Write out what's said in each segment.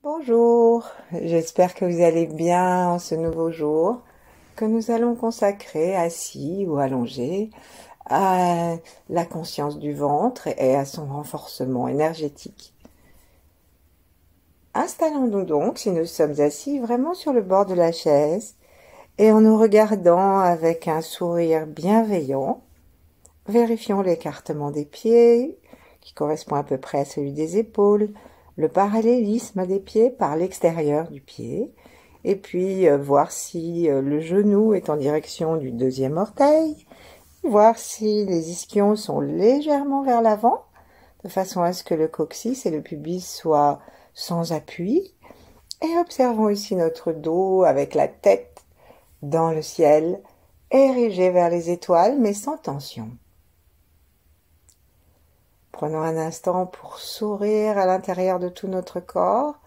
Bonjour, j'espère que vous allez bien en ce nouveau jour que nous allons consacrer assis ou allongé à la conscience du ventre et à son renforcement énergétique. Installons-nous donc, si nous sommes assis, vraiment sur le bord de la chaise et en nous regardant avec un sourire bienveillant, vérifions l'écartement des pieds qui correspond à peu près à celui des épaules, le parallélisme des pieds par l'extérieur du pied, et puis voir si le genou est en direction du deuxième orteil, voir si les ischions sont légèrement vers l'avant, de façon à ce que le coccyx et le pubis soient sans appui, et observons ici notre dos avec la tête dans le ciel, érigée vers les étoiles, mais sans tension. Prenons un instant pour sourire à l'intérieur de tout notre corps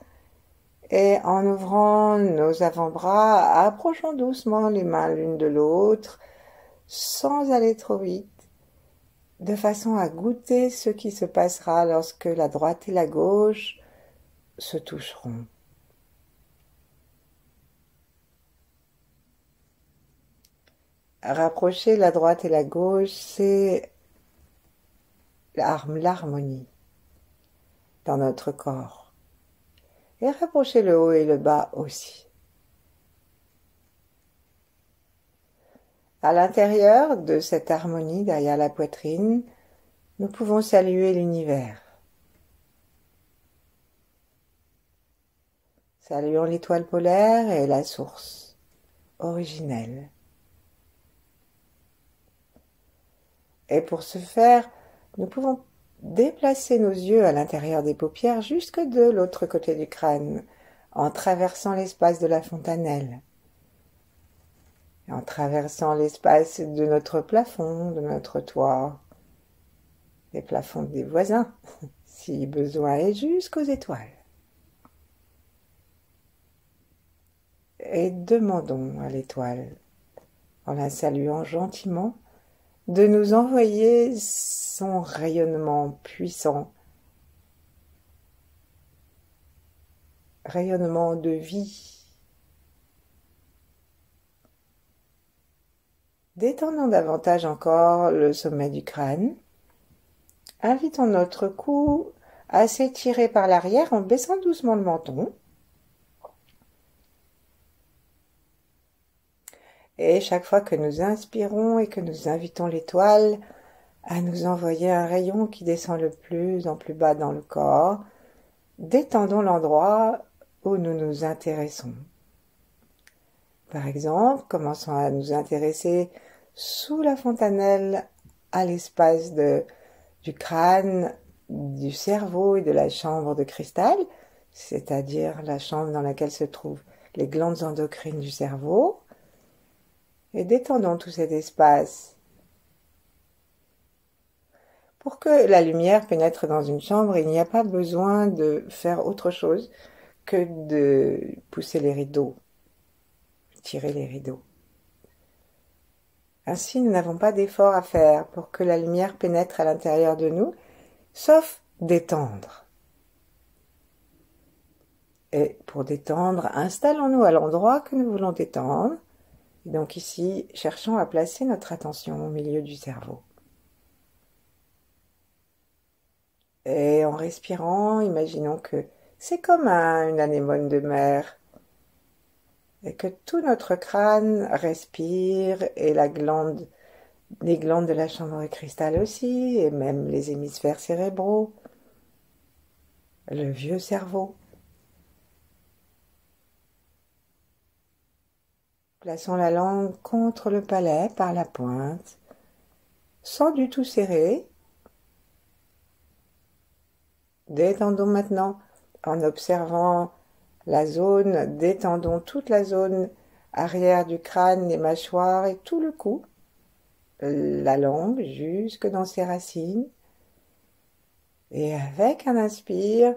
et en ouvrant nos avant-bras, approchons doucement les mains l'une de l'autre sans aller trop vite, de façon à goûter ce qui se passera lorsque la droite et la gauche se toucheront. Rapprocher la droite et la gauche, c'est l'harmonie dans notre corps. Et rapprocher le haut et le bas aussi. À l'intérieur de cette harmonie derrière la poitrine, nous pouvons saluer l'univers. Saluons l'étoile polaire et la source originelle. Et pour ce faire, nous pouvons déplacer nos yeux à l'intérieur des paupières jusque de l'autre côté du crâne, en traversant l'espace de la fontanelle, en traversant l'espace de notre plafond, de notre toit, des plafonds des voisins, si besoin est, jusqu'aux étoiles. Et demandons à l'étoile, en la saluant gentiment, de nous envoyer son rayonnement puissant, rayonnement de vie. Détendons davantage encore le sommet du crâne. Invitons notre cou à s'étirer par l'arrière en baissant doucement le menton. Et chaque fois que nous inspirons et que nous invitons l'étoile à nous envoyer un rayon qui descend le plus en plus bas dans le corps, détendons l'endroit où nous nous intéressons. Par exemple, commençons à nous intéresser sous la fontanelle à l'espace du crâne, du cerveau et de la chambre de cristal, c'est-à-dire la chambre dans laquelle se trouvent les glandes endocrines du cerveau, et détendons tout cet espace. Pour que la lumière pénètre dans une chambre, il n'y a pas besoin de faire autre chose que de pousser les rideaux, tirer les rideaux. Ainsi, nous n'avons pas d'effort à faire pour que la lumière pénètre à l'intérieur de nous, sauf détendre. Et pour détendre, installons-nous à l'endroit que nous voulons détendre. Et donc ici, cherchons à placer notre attention au milieu du cerveau. Et en respirant, imaginons que c'est comme une anémone de mer et que tout notre crâne respire et les glandes de la chambre de cristal aussi, et même les hémisphères cérébraux, le vieux cerveau. Plaçons la langue contre le palais par la pointe, sans du tout serrer. Détendons maintenant en observant la zone, détendons toute la zone arrière du crâne, les mâchoires et tout le cou, la langue jusque dans ses racines. Et avec un inspire,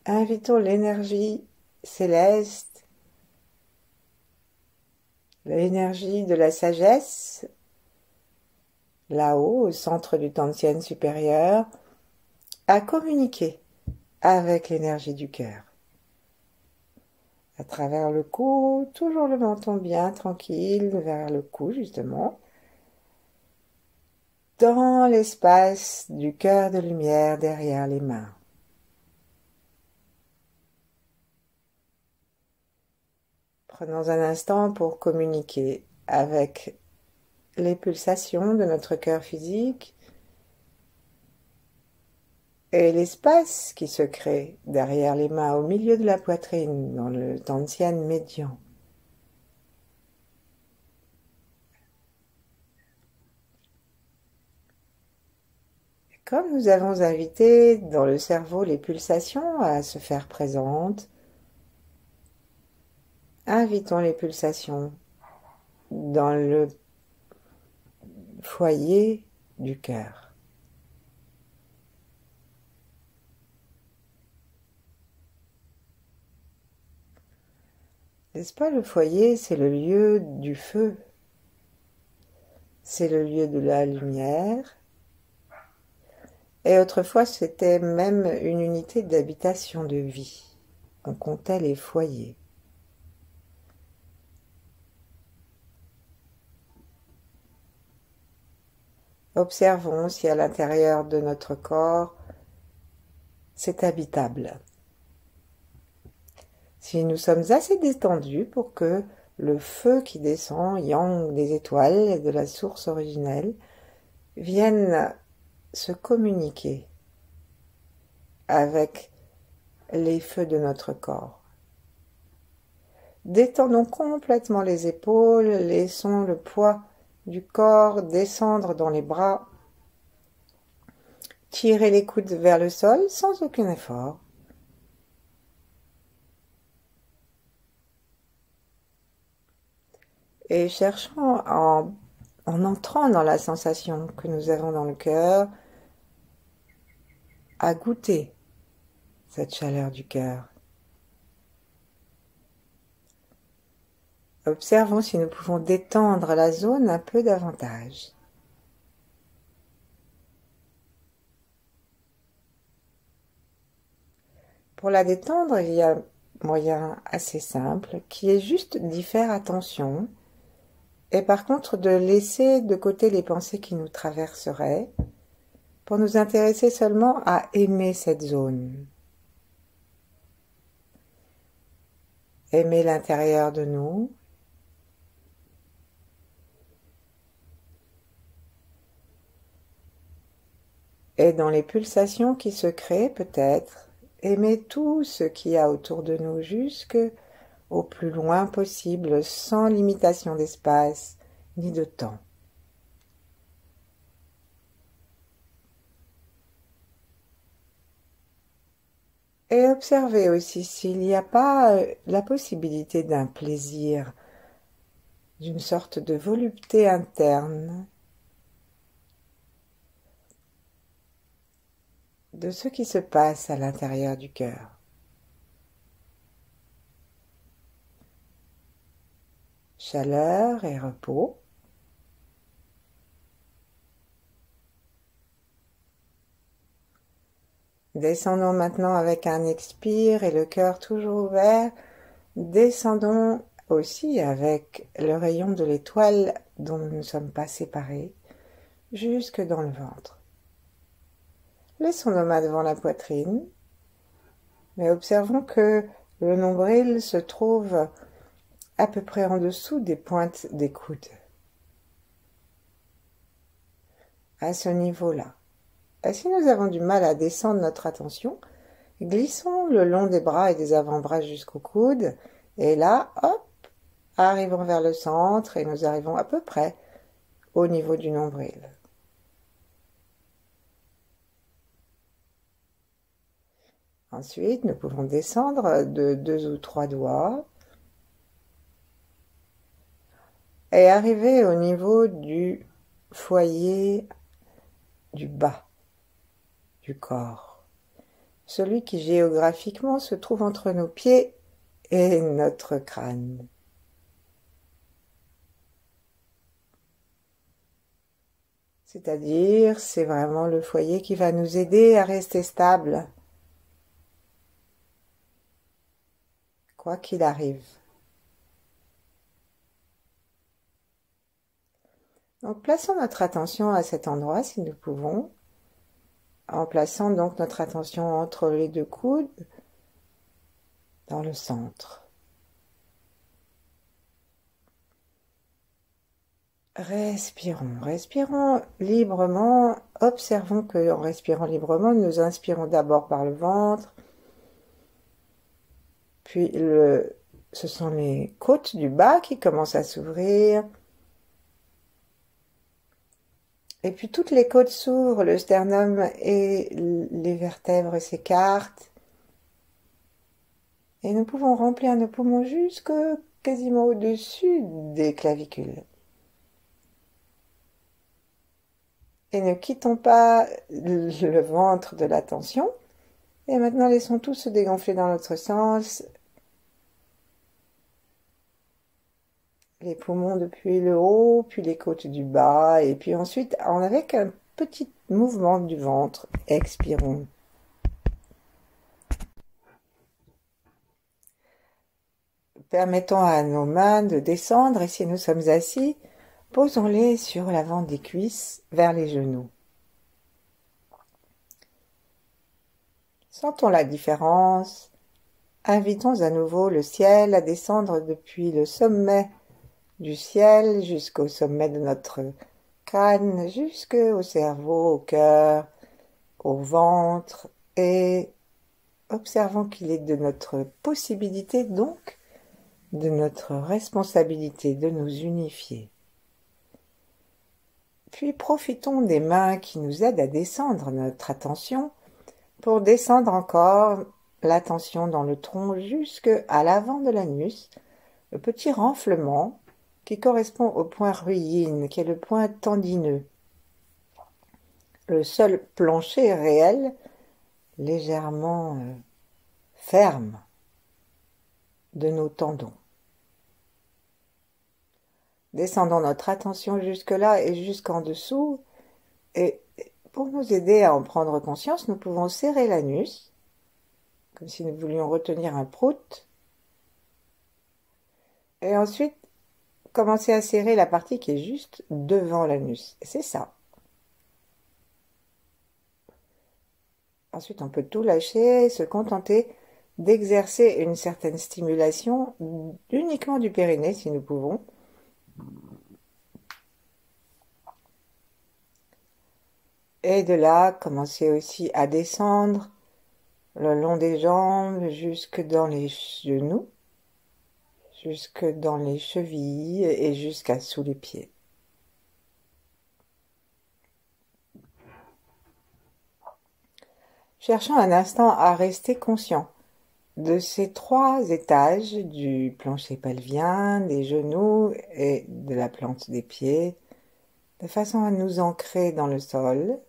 invitons l'énergie céleste, l'énergie de la sagesse, là-haut, au centre du Tantien supérieur, à communiquer avec l'énergie du cœur. à travers le cou, toujours le menton bien tranquille vers le cou justement, dans l'espace du cœur de lumière derrière les mains. Prenons un instant pour communiquer avec les pulsations de notre cœur physique et l'espace qui se crée derrière les mains au milieu de la poitrine dans le dantian médian. Comme nous avons invité dans le cerveau les pulsations à se faire présentes, invitons les pulsations dans le foyer du cœur. N'est-ce pas, le foyer, c'est le lieu du feu, c'est le lieu de la lumière, et autrefois c'était même une unité d'habitation de vie. On comptait les foyers. Observons si à l'intérieur de notre corps c'est habitable. Si nous sommes assez détendus pour que le feu qui descend, yang des étoiles et de la source originelle, vienne se communiquer avec les feux de notre corps. Détendons complètement les épaules, laissons le poids du corps descendre dans les bras, tirez les coudes vers le sol sans aucun effort. Et cherchons en entrant dans la sensation que nous avons dans le cœur, à goûter cette chaleur du cœur. Observons si nous pouvons détendre la zone un peu davantage. Pour la détendre, il y a un moyen assez simple qui est juste d'y faire attention et par contre de laisser de côté les pensées qui nous traverseraient pour nous intéresser seulement à aimer cette zone. Aimer l'intérieur de nous. Et dans les pulsations qui se créent, peut-être, aimer tout ce qu'il y a autour de nous jusqu'au plus loin possible, sans limitation d'espace ni de temps. Et observez aussi s'il n'y a pas la possibilité d'un plaisir, d'une sorte de volupté interne, de ce qui se passe à l'intérieur du cœur. Chaleur et repos. Descendons maintenant avec un expire et le cœur toujours ouvert. Descendons aussi avec le rayon de l'étoile dont nous ne sommes pas séparés, jusque dans le ventre. Laissons nos mains devant la poitrine, mais observons que le nombril se trouve à peu près en dessous des pointes des coudes. À ce niveau-là. Et si nous avons du mal à descendre notre attention, glissons le long des bras et des avant-bras jusqu'au coude, et là, hop, arrivons vers le centre et nous arrivons à peu près au niveau du nombril. Ensuite, nous pouvons descendre de 2 ou 3 doigts et arriver au niveau du foyer du bas du corps, celui qui géographiquement se trouve entre nos pieds et notre crâne. C'est-à-dire, c'est vraiment le foyer qui va nous aider à rester stable, quoi qu'il arrive. Donc plaçons notre attention à cet endroit si nous pouvons, en plaçant donc notre attention entre les deux coudes, dans le centre. Respirons, respirons librement. Observons que en respirant librement, nous inspirons d'abord par le ventre, puis ce sont les côtes du bas qui commencent à s'ouvrir. Et puis toutes les côtes s'ouvrent, le sternum et les vertèbres s'écartent. Et nous pouvons remplir nos poumons jusque quasiment au-dessus des clavicules. Et ne quittons pas le ventre de la tension. Et maintenant, laissons tout se dégonfler dans l'autre sens. Les poumons depuis le haut, puis les côtes du bas. Et puis ensuite, avec un petit mouvement du ventre, expirons. Permettons à nos mains de descendre. Et si nous sommes assis, posons-les sur l'avant des cuisses, vers les genoux. Sentons la différence. Invitons à nouveau le ciel à descendre depuis le sommet du ciel jusqu'au sommet de notre crâne, jusqu'au cerveau, au cœur, au ventre, et observons qu'il est de notre possibilité, donc de notre responsabilité de nous unifier. Puis profitons des mains qui nous aident à descendre notre attention pour descendre encore l'attention dans le tronc jusqu'à l'avant de l'anus, le petit renflement qui correspond au point ruine, qui est le point tendineux. Le seul plancher réel, légèrement ferme, de nos tendons. Descendons notre attention jusque-là et jusqu'en dessous, et pour nous aider à en prendre conscience, nous pouvons serrer l'anus, comme si nous voulions retenir un prout, et ensuite commencer à serrer la partie qui est juste devant l'anus. C'est ça. Ensuite, on peut tout lâcher et se contenter d'exercer une certaine stimulation uniquement du périnée si nous pouvons. Et de là, commencer aussi à descendre le long des jambes jusque dans les genoux, jusque dans les chevilles et jusqu'à sous les pieds. Cherchons un instant à rester conscient de ces trois étages du plancher pelvien, des genoux et de la plante des pieds, de façon à nous ancrer dans le sol.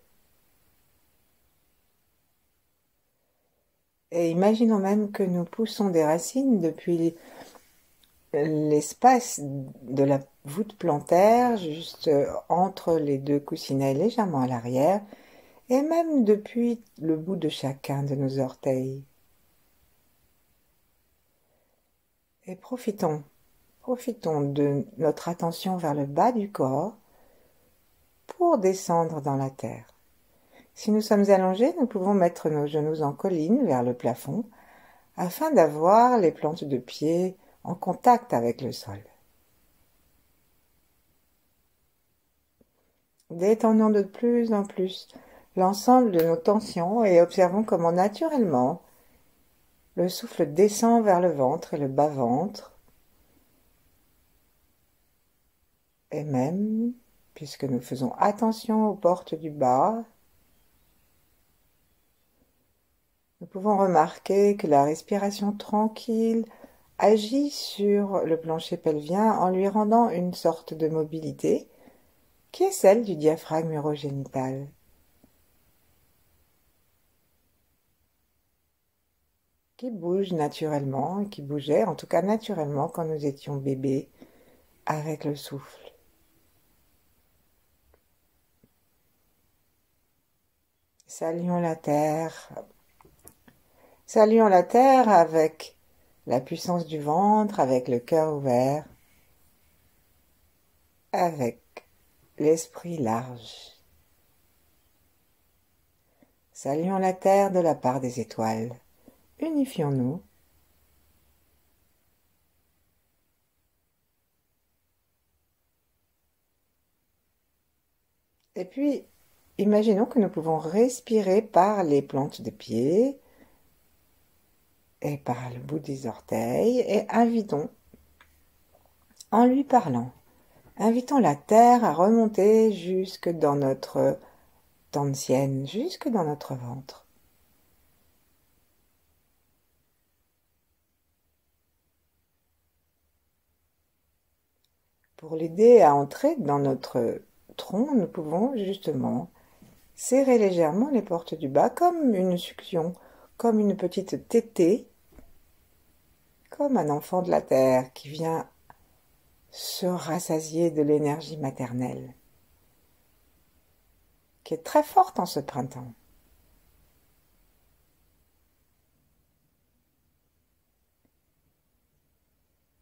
Et imaginons même que nous poussons des racines depuis l'espace de la voûte plantaire, juste entre les deux coussinets, légèrement à l'arrière, et même depuis le bout de chacun de nos orteils. Et profitons de notre attention vers le bas du corps pour descendre dans la terre. Si nous sommes allongés, nous pouvons mettre nos genoux en colline vers le plafond afin d'avoir les plantes de pied en contact avec le sol. Détendons de plus en plus l'ensemble de nos tensions et observons comment naturellement le souffle descend vers le ventre et le bas-ventre. Et même, puisque nous faisons attention aux portes du bas, nous pouvons remarquer que la respiration tranquille agit sur le plancher pelvien en lui rendant une sorte de mobilité qui est celle du diaphragme urogénital. Qui bouge naturellement, qui bougeait en tout cas naturellement quand nous étions bébés avec le souffle. Saluons la terre. Saluons la terre avec la puissance du ventre avec le cœur ouvert, avec l'esprit large. Saluons la terre de la part des étoiles. Unifions-nous. Et puis, imaginons que nous pouvons respirer par les plantes de pied et par le bout des orteils et invitons, en lui parlant, invitons la terre à remonter jusque dans notre tantienne, jusque dans notre ventre. Pour l'aider à entrer dans notre tronc, nous pouvons justement serrer légèrement les portes du bas comme une succion, comme une petite tétée, comme un enfant de la terre qui vient se rassasier de l'énergie maternelle, qui est très forte en ce printemps.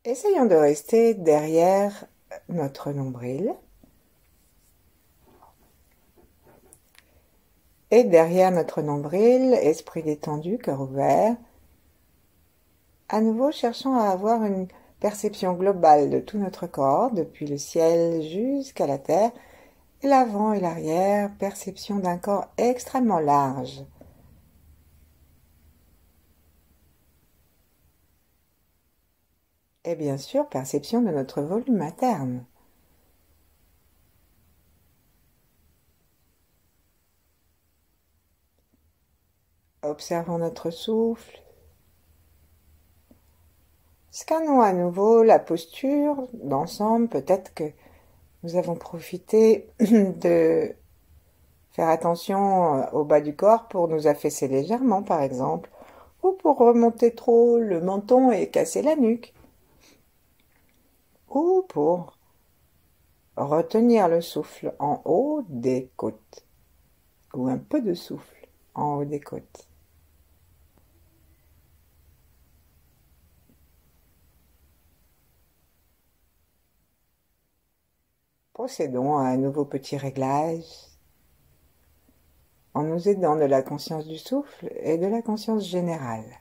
Essayons de rester derrière notre nombril. Et derrière notre nombril, esprit détendu, cœur ouvert, à nouveau cherchons à avoir une perception globale de tout notre corps, depuis le ciel jusqu'à la terre, et l'avant et l'arrière, perception d'un corps extrêmement large. Et bien sûr, perception de notre volume interne. Observons notre souffle. Scannons à nouveau la posture d'ensemble. Peut-être que nous avons profité de faire attention au bas du corps pour nous affaisser légèrement, par exemple, ou pour remonter trop le menton et casser la nuque, ou pour retenir le souffle en haut des côtes, ou un peu de souffle en haut des côtes. Procédons à un nouveau petit réglage en nous aidant de la conscience du souffle et de la conscience générale.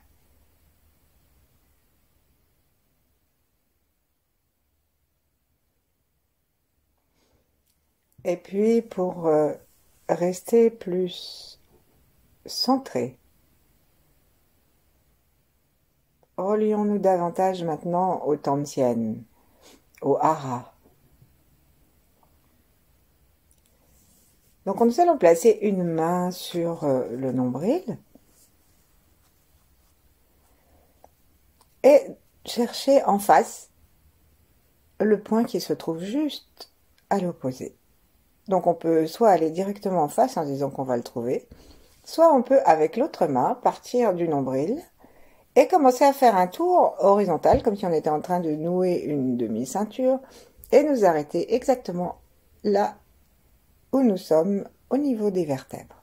Et puis pour rester plus centré, relions-nous davantage maintenant au Tantien, au Hara. Donc nous allons placer une main sur le nombril et chercher en face le point qui se trouve juste à l'opposé. Donc on peut soit aller directement en face en disant qu'on va le trouver, soit on peut avec l'autre main partir du nombril et commencer à faire un tour horizontal comme si on était en train de nouer une demi-ceinture et nous arrêter exactement là où nous sommes au niveau des vertèbres.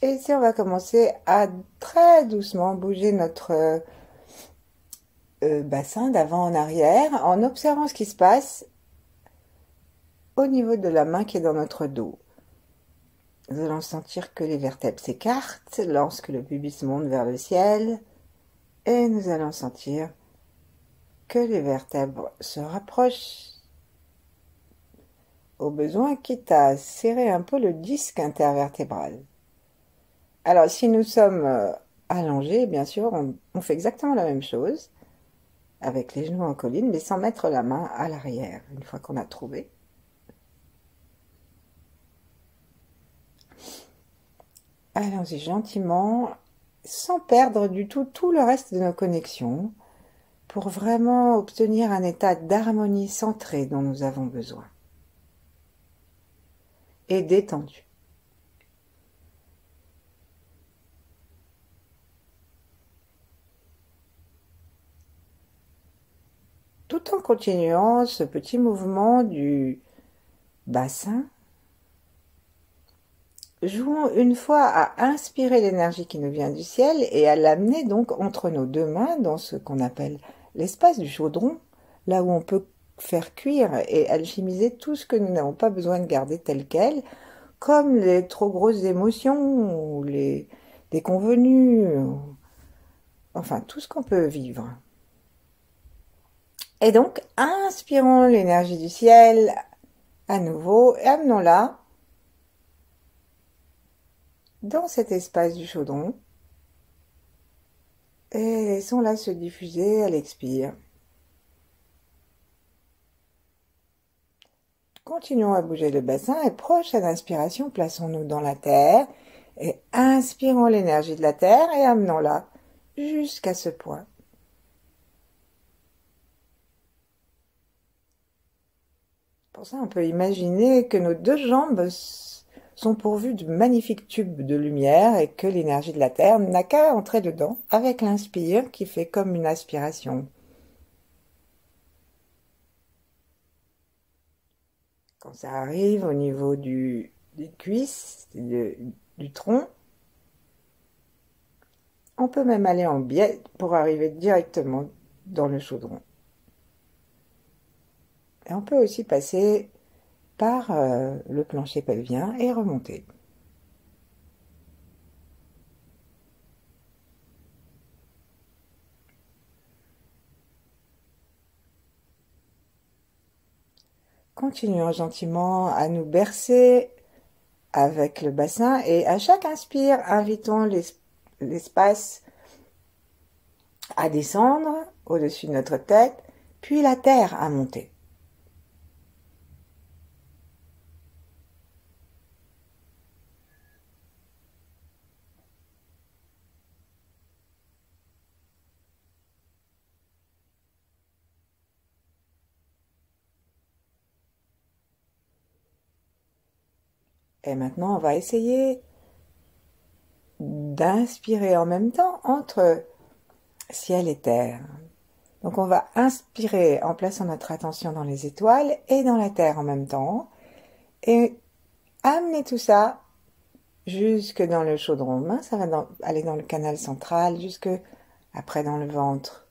Et ici, on va commencer à très doucement bouger notre bassin d'avant en arrière en observant ce qui se passe au niveau de la main qui est dans notre dos. Nous allons sentir que les vertèbres s'écartent lorsque le pubis monte vers le ciel et nous allons sentir que les vertèbres se rapprochent au besoin, quitte à serrer un peu le disque intervertébral. Alors, si nous sommes allongés, bien sûr, on fait exactement la même chose, avec les genoux en colline, mais sans mettre la main à l'arrière, une fois qu'on a trouvé. Allons-y gentiment, sans perdre du tout le reste de nos connexions, pour vraiment obtenir un état d'harmonie centré dont nous avons besoin. Et détendu. Tout en continuant ce petit mouvement du bassin jouons une fois à inspirer l'énergie qui nous vient du ciel et à l'amener donc entre nos deux mains dans ce qu'on appelle l'espace du chaudron, là où on peut faire cuire et alchimiser tout ce que nous n'avons pas besoin de garder tel quel, comme les trop grosses émotions ou les déconvenues, enfin tout ce qu'on peut vivre. Et donc, inspirons l'énergie du ciel à nouveau et amenons-la dans cet espace du chaudron et laissons-la se diffuser à l'expire. Continuons à bouger le bassin et prochaine inspiration, plaçons-nous dans la terre et inspirons l'énergie de la terre et amenons-la jusqu'à ce point. Pour ça, on peut imaginer que nos deux jambes sont pourvues de magnifiques tubes de lumière et que l'énergie de la terre n'a qu'à entrer dedans avec l'inspire qui fait comme une aspiration. Quand ça arrive au niveau des cuisses, du tronc, on peut même aller en biais pour arriver directement dans le chaudron. Et on peut aussi passer par le plancher pelvien et remonter. Continuons gentiment à nous bercer avec le bassin et à chaque inspire, invitons l'espace à descendre au-dessus de notre tête, puis la terre à monter. Et maintenant, on va essayer d'inspirer en même temps entre ciel et terre. Donc on va inspirer en plaçant notre attention dans les étoiles et dans la terre en même temps et amener tout ça jusque dans le chaudron. Ça va aller dans le canal central, jusque après dans le ventre.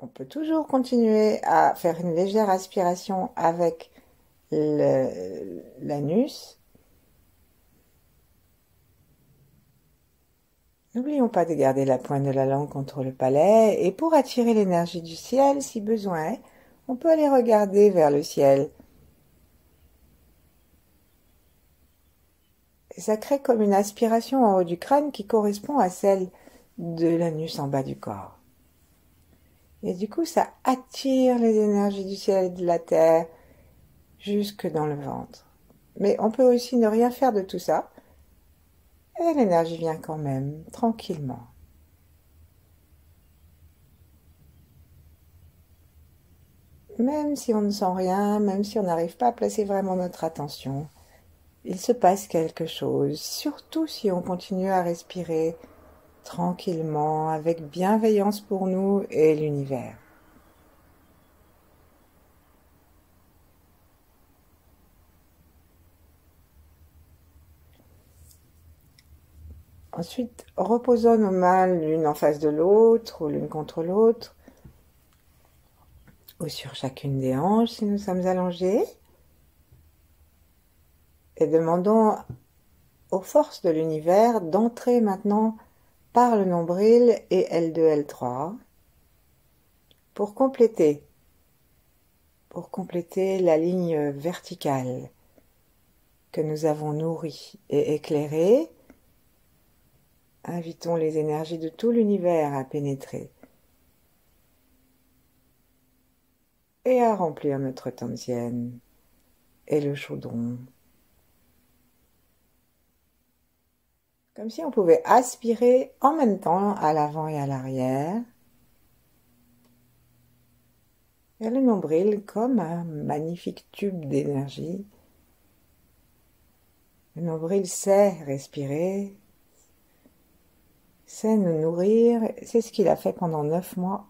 On peut toujours continuer à faire une légère aspiration avec l'anus. N'oublions pas de garder la pointe de la langue contre le palais et pour attirer l'énergie du ciel, si besoin est, on peut aller regarder vers le ciel. Et ça crée comme une aspiration en haut du crâne qui correspond à celle de l'anus en bas du corps. Et du coup, ça attire les énergies du ciel et de la terre jusque dans le ventre. Mais on peut aussi ne rien faire de tout ça. Et l'énergie vient quand même, tranquillement. Même si on ne sent rien, même si on n'arrive pas à placer vraiment notre attention, il se passe quelque chose, surtout si on continue à respirer tranquillement, avec bienveillance pour nous et l'univers. Ensuite, reposons nos mains l'une en face de l'autre ou l'une contre l'autre, ou sur chacune des hanches si nous sommes allongés, et demandons aux forces de l'univers d'entrer maintenant par le nombril et L2, L3 pour compléter la ligne verticale que nous avons nourrie et éclairée. Invitons les énergies de tout l'univers à pénétrer et à remplir notre tantienne et le chaudron. Comme si on pouvait aspirer en même temps à l'avant et à l'arrière. Et le nombril comme un magnifique tube d'énergie. Le nombril sait respirer, sait nous nourrir. C'est ce qu'il a fait pendant 9 mois.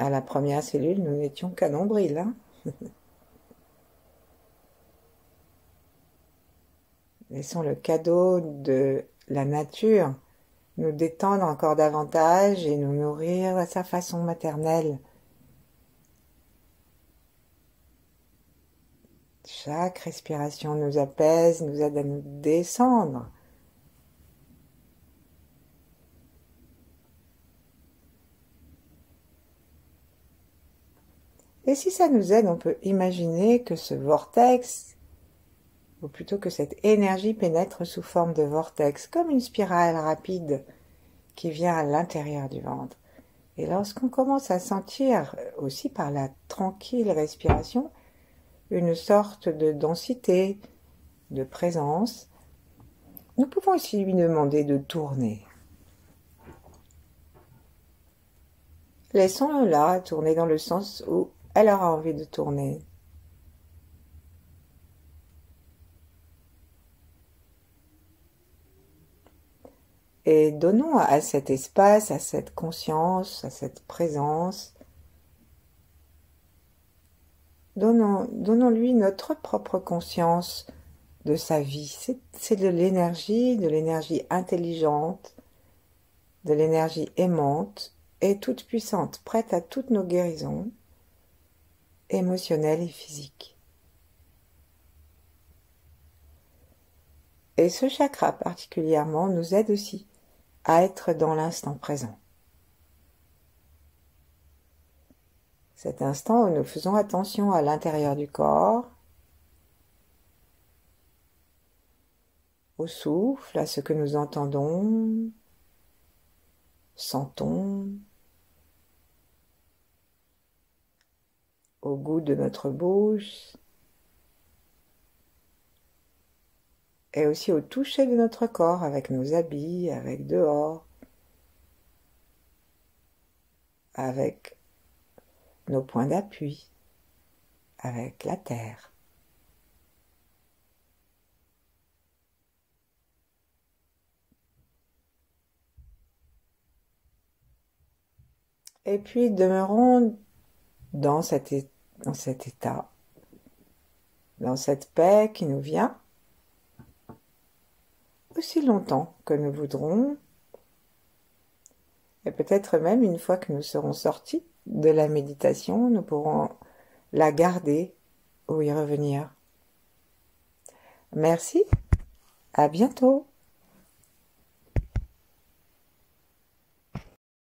À la première cellule, nous n'étions qu'un nombril, hein. Laissons le cadeau de la nature nous détendre encore davantage et nous nourrir à sa façon maternelle. Chaque respiration nous apaise, nous aide à nous descendre. Et si ça nous aide, on peut imaginer que ce vortex, ou plutôt que cette énergie pénètre sous forme de vortex, comme une spirale rapide qui vient à l'intérieur du ventre. Et lorsqu'on commence à sentir, aussi par la tranquille respiration, une sorte de densité, de présence, nous pouvons aussi lui demander de tourner. Laissons-le là, tourner dans le sens où elle aura envie de tourner. Et donnons à cet espace, à cette conscience, à cette présence, donnons-lui notre propre conscience de sa vie. C'est de l'énergie intelligente, de l'énergie aimante et toute puissante, prête à toutes nos guérisons émotionnelles et physiques. Et ce chakra particulièrement nous aide aussi à être dans l'instant présent. Cet instant où nous faisons attention à l'intérieur du corps, au souffle, à ce que nous entendons, sentons, au goût de notre bouche, et aussi au toucher de notre corps avec nos habits, avec dehors, avec nos points d'appui, avec la terre. Et puis demeurons dans cet état, dans cette paix qui nous vient, aussi longtemps que nous voudrons, et peut-être même une fois que nous serons sortis de la méditation, nous pourrons la garder ou y revenir. Merci, à bientôt.